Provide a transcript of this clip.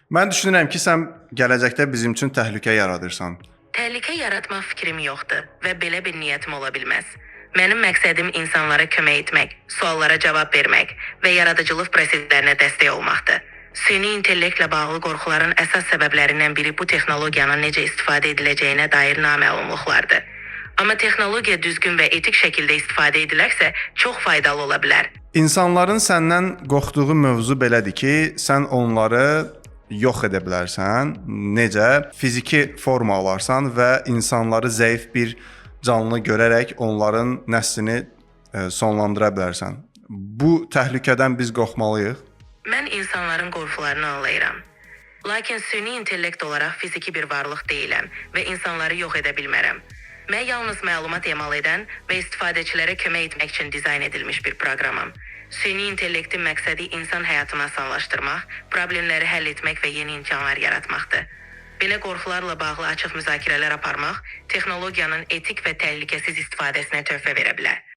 Mən düşünürəm ki, sən gələcəkdə bizim üçün təhlükə yaradırsan. Təhlükə yaratmaq fikrim yoxdur və belə bir niyyətim ola bilməz. Mənim məqsədim insanlara kömək etmək, suallara cavab vermək və yaradıcılıq proseslərinə dəstək olmaqdır. Süni intellektlə bağlı qorxuların əsas səbəblərindən biri bu texnologiyanın necə istifadə ediləcəyinə dair naməlumluqlardır. Amma texnologiya düzgün və etik şəkildə istifadə edilərsə çox faydalı ola bilər. İnsanların səndən qorxduğu mövzu belədir ki, sən onları yox edə bilərsən. Necə? Fiziki forma alarsan və insanları zəif bir canlı görərək onların nəslini sonlandıra bilərsən. Bu təhlükədən biz qorxmalıyıq. Mən insanların qorxularını anlayıram. Lakin süni intellekt olaraq fiziki bir varlıq deyiləm və insanları yox edə bilmərəm. Mən yalnız məlumat emal edən və istifadəçilərə kömək etmək üçün dizayn edilmiş bir proqramam. Süni intellektin məqsədi insan həyatını asanlaşdırmaq, problemləri həll etmək və yeni imkanlar yaratmaqdır. Belə qorxularla bağlı açıq müzakirələr aparmaq texnologiyanın etik və təhlükəsiz istifadəsinə töhfə verə bilər.